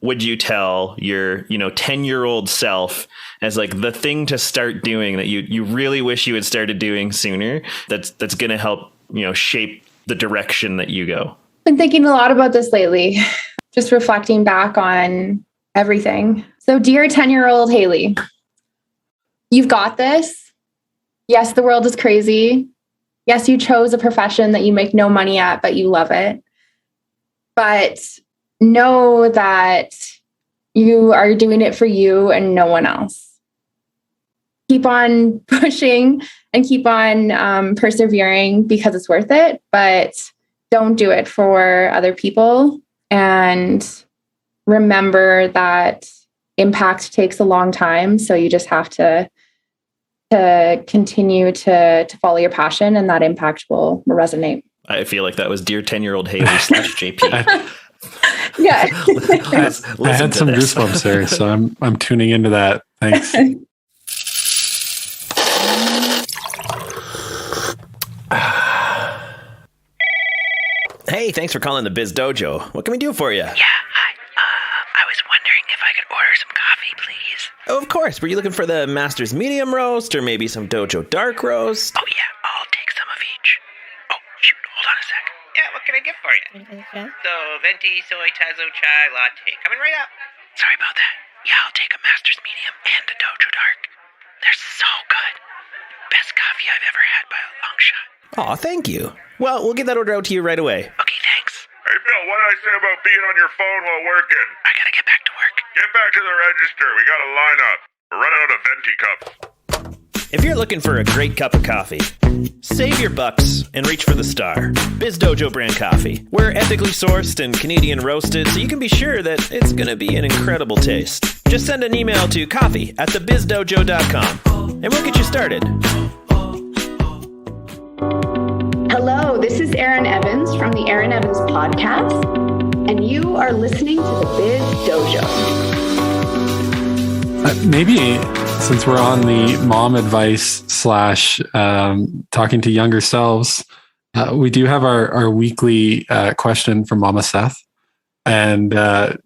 would you tell your 10-year-old self as the thing to start doing that you really wish you had started doing sooner, that's going to help shape the direction that you go? Been thinking a lot about this lately, just reflecting back on everything. So dear 10-year-old Haley, you've got this. Yes, the world is crazy. Yes, you chose a profession that you make no money at, but you love it. But know that you are doing it for you and no one else. Keep on pushing and keep on persevering because it's worth it, but don't do it for other people. And remember that impact takes a long time. So you just have to continue to follow your passion, and that impact will resonate. I feel like that was Dear 10-Year-Old Haley / JP. Yeah. I had some goosebumps there, so I'm tuning into that. Thanks. Hey, thanks for calling the Biz Dojo. What can we do for you? Yeah, hi. I was wondering if I could order some coffee, please. Oh, of course. Were you looking for the Master's Medium Roast or maybe some Dojo Dark Roast? Oh, yeah, I'll take some of each. Oh, shoot, hold on a sec. Yeah, what can I get for you? So, venti, soy, tazo, chai, latte. Coming right up. Sorry about that. Yeah, I'll take a Master's Medium and a Dojo Dark. They're so good. Best coffee I've ever had by a long shot. Aw, thank you. Well, we'll get that order out to you right away. Okay, thanks. Hey, Bill, what did I say about being on your phone while working? I gotta get back to work. Get back to the register. We got a lineup. We're running out of venti cups. If you're looking for a great cup of coffee, save your bucks and reach for the star. Biz Dojo brand coffee. We're ethically sourced and Canadian roasted, so you can be sure that it's going to be an incredible taste. Just send an email to coffee@thebizdojo.com and we'll get you started. Hello, this is Erin Evans from the Erin Evans Podcast, and you are listening to the Biz Dojo. Maybe since we're on the mom advice / talking to younger selves, we do have our weekly question from Mama Seth. And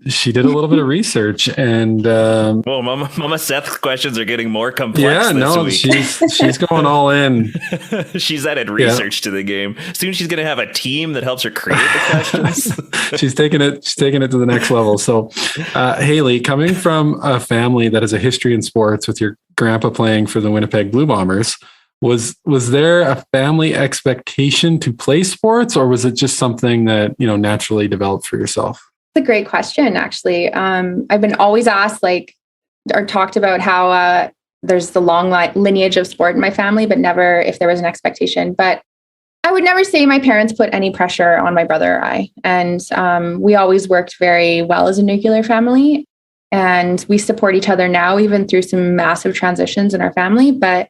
she did a little bit of research, and well, Mama Seth's questions are getting more complex. She's going all in. She's added research to the game. Soon she's going to have a team that helps her create the questions. She's taking it to the next level. So, Haley, coming from a family that has a history in sports, with your grandpa playing for the Winnipeg Blue Bombers, was there a family expectation to play sports, or was it just something that naturally developed for yourself? It's a great question, actually. I've been always asked, or talked about how there's the long lineage of sport in my family, but never if there was an expectation. But I would never say my parents put any pressure on my brother or I. And we always worked very well as a nuclear family. And we support each other now, even through some massive transitions in our family. But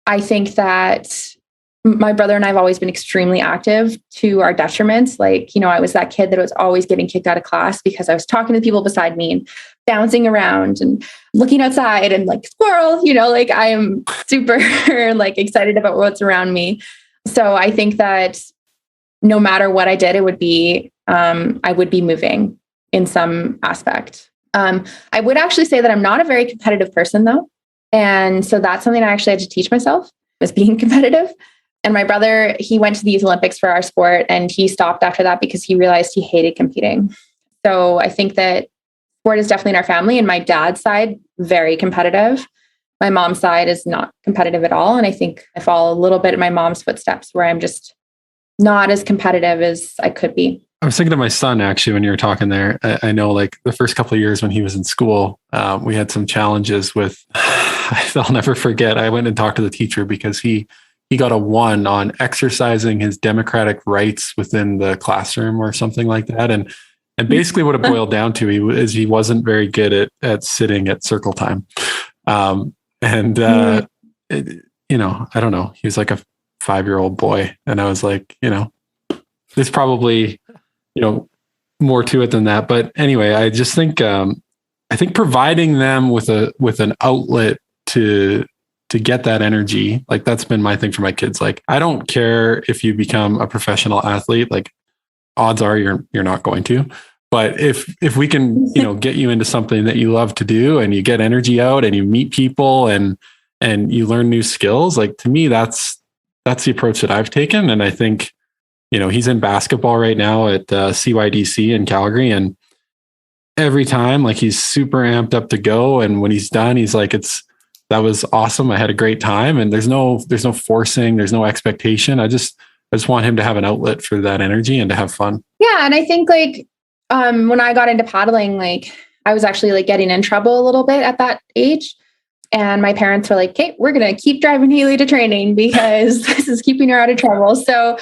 I think that my brother and I have always been extremely active to our detriments. I was that kid that was always getting kicked out of class because I was talking to people beside me and bouncing around and looking outside and squirrel, I am super excited about what's around me. So I think that no matter what I did, it would be, I would be moving in some aspect. I would actually say that I'm not a very competitive person though. And so that's something I actually had to teach myself, was being competitive. And my brother, he went to the Youth Olympics for our sport, and he stopped after that because he realized he hated competing. So I think that sport is definitely in our family, and my dad's side, very competitive. My mom's side is not competitive at all. And I think I follow a little bit in my mom's footsteps, where I'm just not as competitive as I could be. I was thinking of my son, actually, when you were talking there. I know the first couple of years when he was in school, we had some challenges with, I'll never forget. I went and talked to the teacher because he got a 1 on exercising his democratic rights within the classroom or something like that. And basically what it boiled down to he wasn't very good at sitting at circle time. I don't know. He was like a 5-year-old boy. And I was like, there's probably, more to it than that. But anyway, I just think, I think providing them with an outlet to get that energy, that's been my thing for my kids. I don't care if you become a professional athlete, odds are you're not going to, but if we can, get you into something that you love to do and you get energy out and you meet people and you learn new skills, to me, that's the approach that I've taken. And I think, he's in basketball right now at CYDC in Calgary, and every time he's super amped up to go. And when he's done, he's like, it's that was awesome. I had a great time, and there's no forcing, there's no expectation. I just want him to have an outlet for that energy and to have fun. Yeah. And I think like, when I got into paddling, like I was actually like getting in trouble a little bit at that age. And my parents were like, "Okay, we're going to keep driving Haley to training because this is keeping her out of trouble." So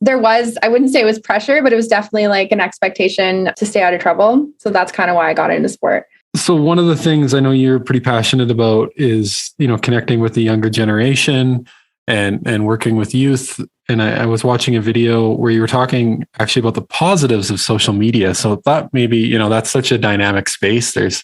there was, I wouldn't say it was pressure, but it was definitely like an expectation to stay out of trouble. So that's kind of why I got into sport. So one of the things I know you're pretty passionate about is, connecting with the younger generation and working with youth. And I was watching a video where you were talking actually about the positives of social media. So I thought maybe, that's such a dynamic space. There's,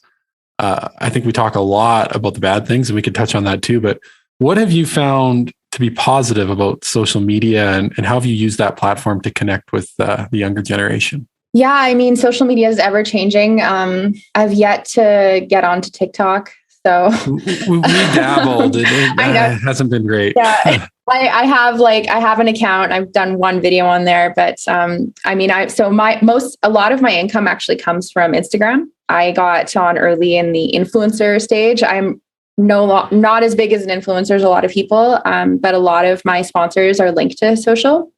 I think we talk a lot about the bad things, and we could touch on that too. But what have you found to be positive about social media, and how have you used that platform to connect with the younger generation? Yeah, I mean, social media is ever changing. I've yet to get onto TikTok. So we dabbled. It hasn't been great. Yeah, I have an account. I've done one video on there, but a lot of my income actually comes from Instagram. I got on early in the influencer stage. I'm not as big as an influencer as a lot of people, but a lot of my sponsors are linked to social,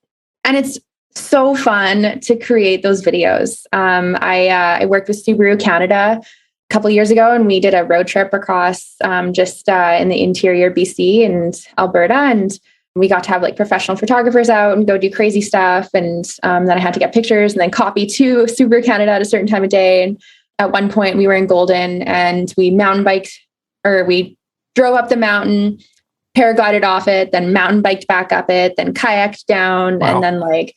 and it's so fun to create those videos. I worked with Subaru Canada a couple of years ago, and we did a road trip across in the interior BC and Alberta, and we got to have like professional photographers out and go do crazy stuff. And then I had to get pictures and then copy to Subaru Canada at a certain time of day. And at one point we were in Golden, and we we drove up the mountain, paraglided off it, then mountain biked back up it, then kayaked down, wow. And then like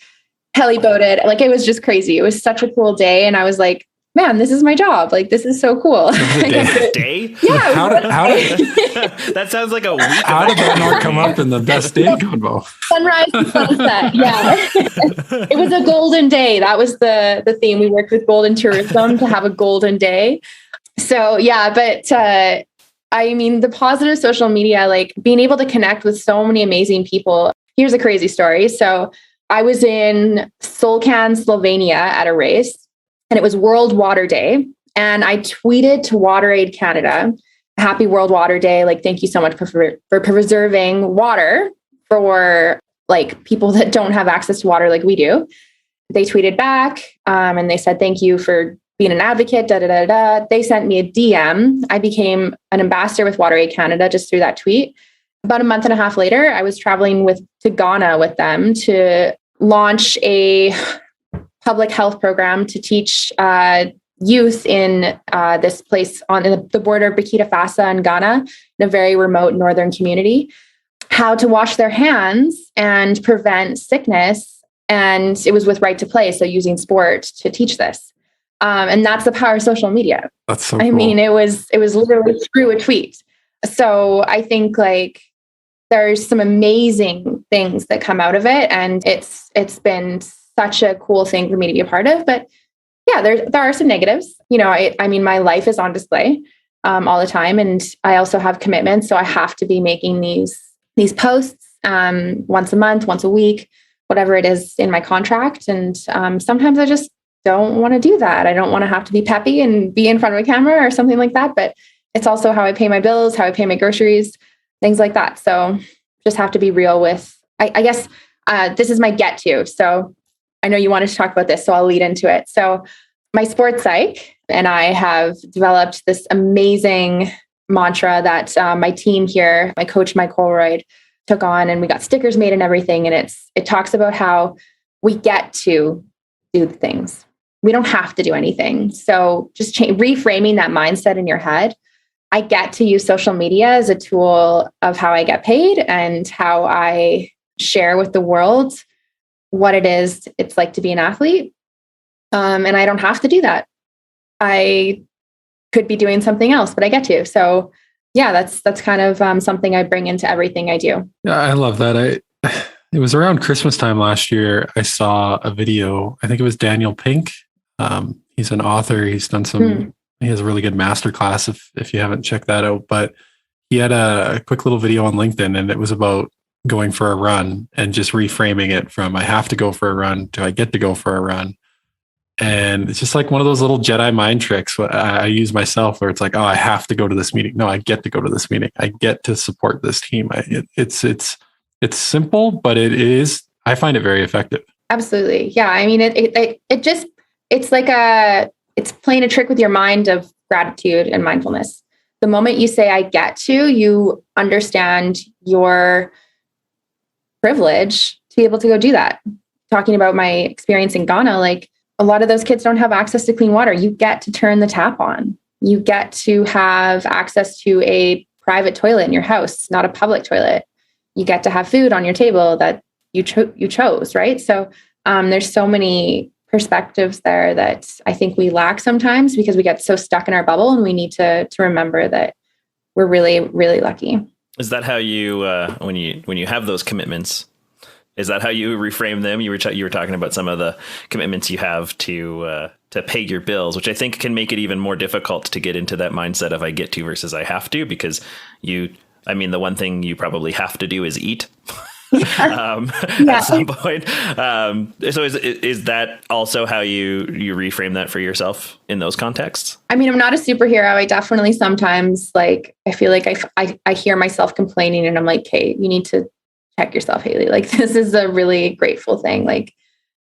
heli boated. Like, it was just crazy. It was such a cool day. And I was like, man, this is my job. Like, this is so cool. Day? Yeah. How did that sounds like a week. How did that not come up in the best day combo? Sunrise and sunset. Yeah. It was a golden day. That was the theme. We worked with Golden Tourism to have a golden day. So yeah, but I mean, the positive social media, like being able to connect with so many amazing people. Here's a crazy story. So I was in Solcan, Slovenia at a race, and it was World Water Day. And I tweeted to WaterAid Canada, "Happy World Water Day. Like, thank you so much for preserving water for like people that don't have access to water like we do." They tweeted back and they said, "Thank you for being an advocate, da, da, da, da." They sent me a DM. I became an ambassador with WaterAid Canada just through that tweet. About a month and a half later, I was traveling to Ghana with them to launch a public health program to teach youth in this place on the border of Burkina Faso and Ghana, in a very remote northern community, how to wash their hands and prevent sickness. And it was with Right to Play, so using sport to teach this. And that's the power of social media. That's so cool. I mean, it was literally through a tweet. So I think like there's some amazing things that come out of it, and it's been such a cool thing for me to be a part of. But yeah, there are some negatives. I mean, my life is on display all the time, and I also have commitments, so I have to be making these posts once a month, once a week, whatever it is in my contract. And sometimes I just don't want to do that. I don't want to have to be peppy and be in front of a camera or something like that. But it's also how I pay my bills, how I pay my groceries, things like that. So just have to be real with, I guess this is my get to. So I know you wanted to talk about this, so I'll lead into it. So my sports psych and I have developed this amazing mantra that my team here, my coach, Mike Holroyd, took on, and we got stickers made and everything. And it talks about how we get to do the things. We don't have to do anything. So just reframing that mindset in your head. I get to use social media as a tool of how I get paid and how I share with the world what it's like to be an athlete. And I don't have to do that. I could be doing something else, but I get to. So yeah, that's kind of something I bring into everything I do. Yeah, I love that. It was around Christmas time last year. I saw a video. I think it was Daniel Pink. He's an author. He's done he has a really good masterclass if you haven't checked that out, but he had a quick little video on LinkedIn, and it was about going for a run and just reframing it from I have to go for a run to I get to go for a run. And it's just like one of those little Jedi mind tricks I use myself, where it's like, oh, I have to go to this meeting. No, I get to go to this meeting. I get to support this team. It's simple, but I find it very effective. Absolutely. Yeah. I mean, it's playing a trick with your mind of gratitude and mindfulness. The moment you say, I get to, you understand your privilege to be able to go do that. Talking about my experience in Ghana, like, a lot of those kids don't have access to clean water. You get to turn the tap on. You get to have access to a private toilet in your house, not a public toilet. You get to have food on your table that you chose, right? So there's so many perspectives there that I think we lack sometimes because we get so stuck in our bubble, and we need to remember that we're really, really lucky. Is that how you, when you have those commitments, is that how you reframe them? You were talking about some of the commitments you have to pay your bills, which I think can make it even more difficult to get into that mindset of I get to versus I have to, because the one thing you probably have to do is eat at some point. So is that also how you reframe that for yourself in those contexts? I mean, I'm not a superhero. I definitely sometimes I feel like I hear myself complaining, and I'm like, hey, you need to check yourself, Haley. Like, this is a really grateful thing.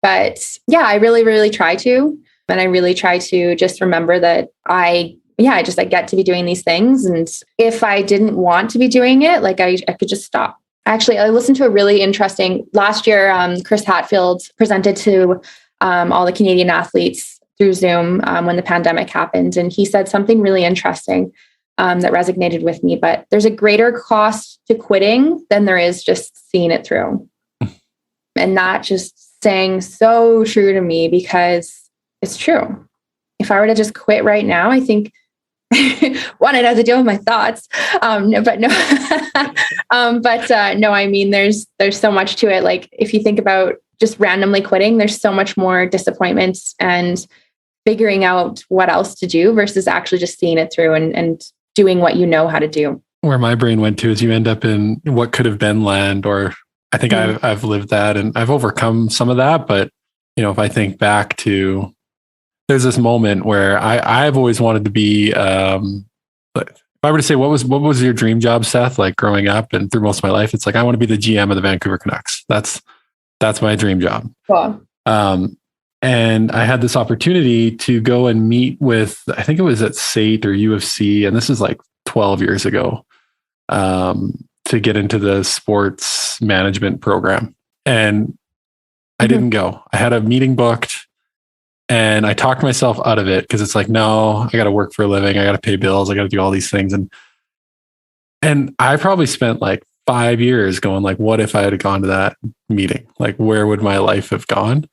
But yeah, I really, really try to. And I really try to just remember that I get to be doing these things. And if I didn't want to be doing it, I could just stop. Actually, I listened to a really interesting, last year, Chris Hadfield presented to all the Canadian athletes through Zoom when the pandemic happened. And he said something really interesting that resonated with me. But there's a greater cost to quitting than there is just seeing it through. And that just sang so true to me, because it's true. If I were to just quit right now, I think one, I'd have to deal with my thoughts. I mean, there's so much to it. Like, if you think about just randomly quitting, there's so much more disappointment and figuring out what else to do versus actually just seeing it through and doing what you know how to do. Where my brain went to is you end up in what could have been land, or I think I've lived that and I've overcome some of that. But, if I think back to, there's this moment where I've always wanted to be, if I were to say, what was your dream job, Seth, like growing up and through most of my life, it's like, I want to be the GM of the Vancouver Canucks. That's my dream job. Cool. And I had this opportunity to go and meet with, I think it was at SAIT or UFC, and this is like 12 years ago, to get into the sports management program. And I didn't go. I had a meeting booked and I talked myself out of it, because it's like, no, I got to work for a living. I got to pay bills. I got to do all these things. And I probably spent like 5 years going like, what if I had gone to that meeting? Like, where would my life have gone?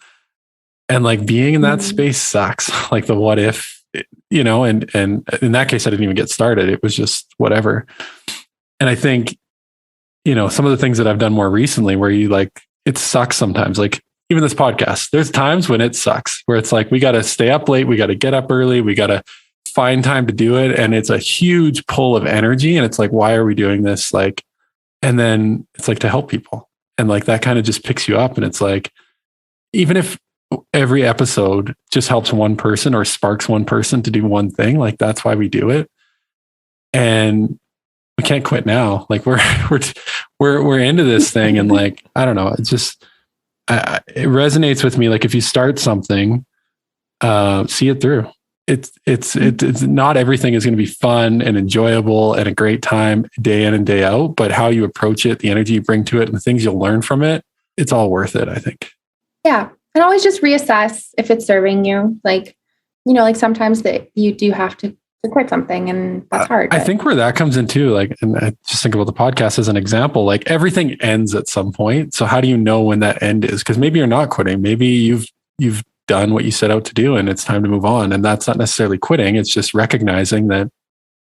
And like, being in that space sucks. Like, the what if, and in that case, I didn't even get started. It was just whatever. And I think, some of the things that I've done more recently where it sucks sometimes, like even this podcast, there's times when it sucks, where it's like, we got to stay up late. We got to get up early. We got to find time to do it. And it's a huge pull of energy. And it's like, why are we doing this? And then it's like to help people. And like, that kind of just picks you up. And it's like, even if every episode just helps one person or sparks one person to do one thing, like, that's why we do it. And we can't quit now. Like, we're into this thing. And like, I don't know, it's just, it resonates with me. Like, if you start something, see it through. It's not everything is going to be fun and enjoyable and a great time day in and day out, but how you approach it, the energy you bring to it, and the things you'll learn from it, it's all worth it, I think. Yeah. And always just reassess if it's serving you. Like, sometimes that you do have to quit something, and that's hard. I think where that comes in too, like, and I just think about the podcast as an example, like, everything ends at some point. So how do you know when that end is? Because maybe you're not quitting. Maybe you've done what you set out to do and it's time to move on. And that's not necessarily quitting. It's just recognizing that,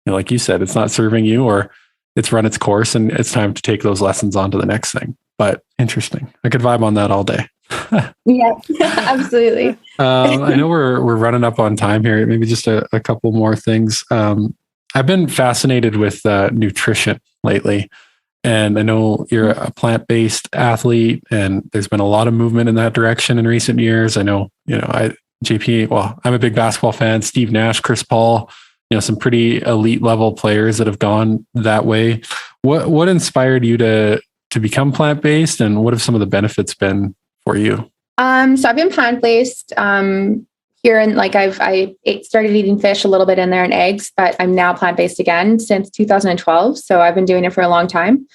like you said, it's not serving you, or it's run its course and it's time to take those lessons on to the next thing. But interesting. I could vibe on that all day. Yeah, absolutely. I know we're running up on time here. Maybe just a couple more things. I've been fascinated with nutrition lately. And I know you're a plant-based athlete, and there's been a lot of movement in that direction in recent years. I know, JP, well, I'm a big basketball fan, Steve Nash, Chris Paul, some pretty elite level players that have gone that way. What inspired you to become plant-based, and what have some of the benefits been for you? So I've been plant-based here, and I started eating fish a little bit in there and eggs, but I'm now plant-based again since 2012. So I've been doing it for a long time.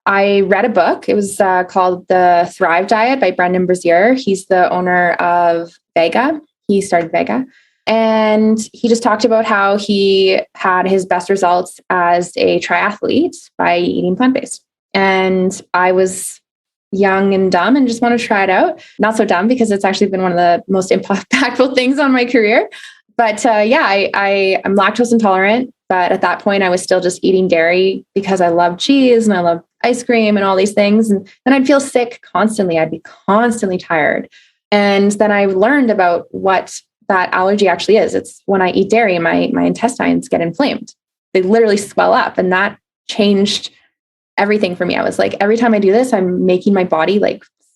I read a book. It was called The Thrive Diet by Brendan Brazier. He's the owner of Vega. He started Vega. And he just talked about how he had his best results as a triathlete by eating plant-based. And I was young and dumb and just wanted to try it out. Not so dumb, because it's actually been one of the most impactful things on my career. But I'm lactose intolerant. But at that point, I was still just eating dairy because I love cheese and I love ice cream and all these things. And then I'd feel sick constantly. I'd be constantly tired. And then I learned about what that allergy actually is. It's when I eat dairy, my intestines get inflamed. They literally swell up. And that changed everything for me. I was like, every time I do this, I'm making my body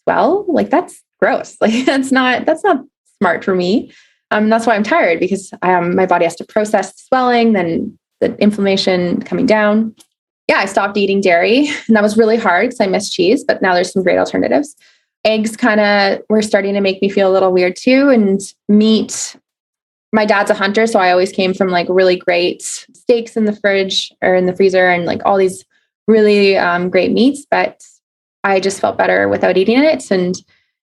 swell. That's gross. That's not smart for me. That's why I'm tired, because my body has to process the swelling, then the inflammation coming down. Yeah, I stopped eating dairy, and that was really hard because I miss cheese, but now there's some great alternatives. Eggs kind of were starting to make me feel a little weird too. And meat, my dad's a hunter, so I always came from really great steaks in the fridge or in the freezer, and all these really great meats, but I just felt better without eating it. And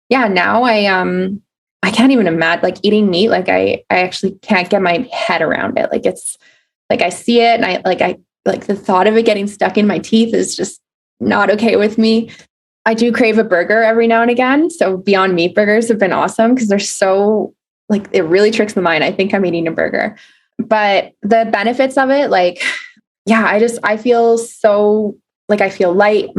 yeah, now I can't even imagine eating meat. I actually can't get my head around it. It's I see it, and I the thought of it getting stuck in my teeth is just not okay with me. I do crave a burger every now and again. So Beyond Meat burgers have been awesome because they're so it really tricks the mind. I think I'm eating a burger, but the benefits of it, I feel so I feel light.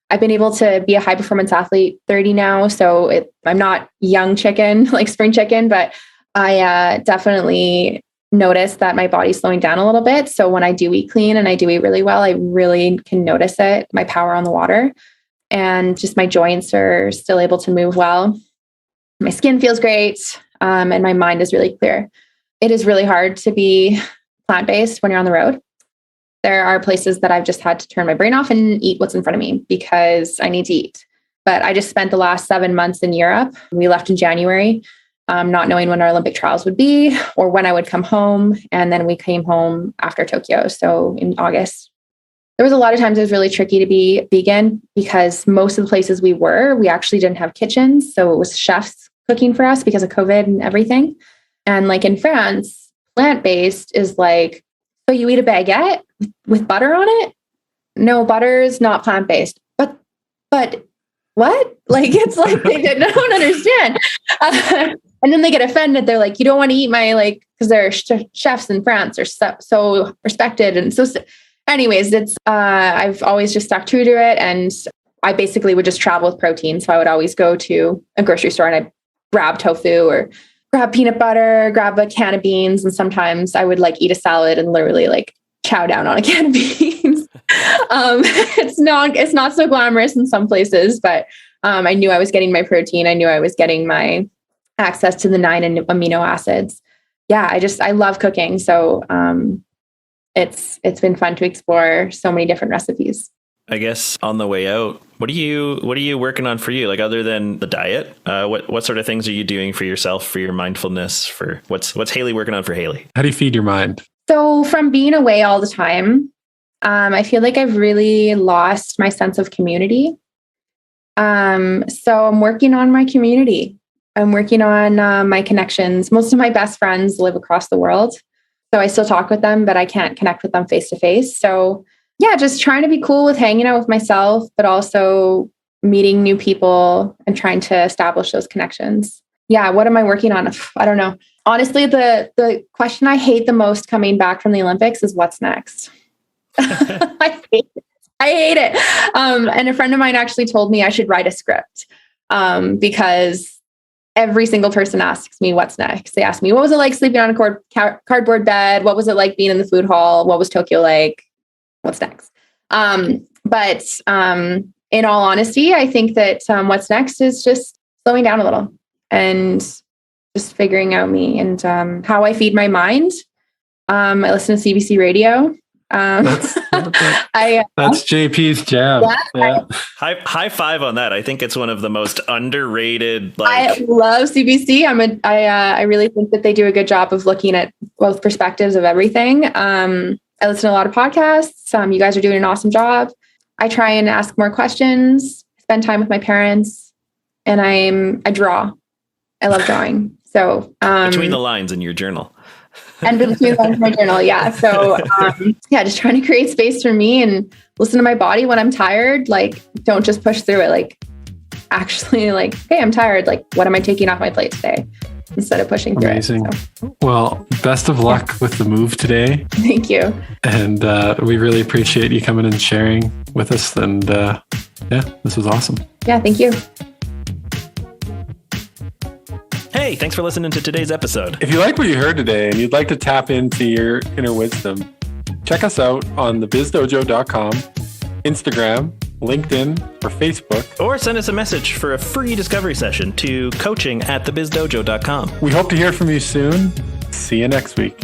I've been able to be a high performance athlete, 30 now. So I'm not young chicken, spring chicken, but I definitely notice that my body's slowing down a little bit. So when I do eat clean and I do eat really well, I really can notice it, my power on the water, and just my joints are still able to move well. My skin feels great. And my mind is really clear. It is really hard to be plant-based when you're on the road. There are places that I've just had to turn my brain off and eat what's in front of me because I need to eat. But I just spent the last 7 months in Europe. We left in January, not knowing when our Olympic trials would be or when I would come home. And then we came home after Tokyo. So in August, there was a lot of times it was really tricky to be vegan because most of the places we actually didn't have kitchens. So it was chefs cooking for us because of COVID and everything. And in France, plant-based is so you eat a baguette with butter on it? No, butter is not plant-based. But what? It's they don't understand. And then they get offended. They're like, you don't want to eat my, because they're chefs in France are so respected. And so anyways, it's, I've always just stuck true to it. And I basically would just travel with protein. So I would always go to a grocery store and I'd grab tofu or grab peanut butter, grab a can of beans. And sometimes I would eat a salad and literally chow down on a can of beans. It's not so glamorous in some places, but I knew I was getting my protein. I knew I was getting my access to the 9 amino acids. Yeah, I love cooking. So it's been fun to explore so many different recipes. I guess on the way out, what are you working on for you? Other than the diet, what sort of things are you doing for yourself, for your mindfulness, for what's Haley working on for Haley? How do you feed your mind? So from being away all the time, I feel like I've really lost my sense of community. So I'm working on my community. I'm working on my connections. Most of my best friends live across the world. So I still talk with them, but I can't connect with them face to face. So yeah, just trying to be cool with hanging out with myself, but also meeting new people and trying to establish those connections. Yeah, what am I working on? I don't know. Honestly, the question I hate the most coming back from the Olympics is what's next. I hate it. And a friend of mine actually told me I should write a script because every single person asks me what's next. They ask me, what was it like sleeping on a cardboard bed? What was it like being in the food hall? What was Tokyo like? What's next? But in all honesty, I think that what's next is just slowing down a little and just figuring out me and how I feed my mind. I listen to CBC radio. That's JP's jam. Yeah. High five on that. I think it's one of the most underrated. I love CBC. I really think that they do a good job of looking at both perspectives of everything. I listen to a lot of podcasts. You guys are doing an awesome job. I try and ask more questions, spend time with my parents, and I draw. I love drawing. So between the lines in your journal. And between the lines in my journal, yeah. So just trying to create space for me and listen to my body when I'm tired. Like, don't just push through it. Like, actually, like, hey, I'm tired. Like, what am I taking off my plate today? Instead of pushing through. Amazing. It, so. Well, best of luck with the move today. Thank you. And we really appreciate you coming and sharing with us. And this was awesome. Yeah, thank you. Hey, thanks for listening to today's episode. If you like what you heard today and you'd like to tap into your inner wisdom, check us out on thebizdojo.com, Instagram, LinkedIn, or Facebook. Or send us a message for a free discovery session to coaching@thebizdojo.com. We hope to hear from you soon. See you next week.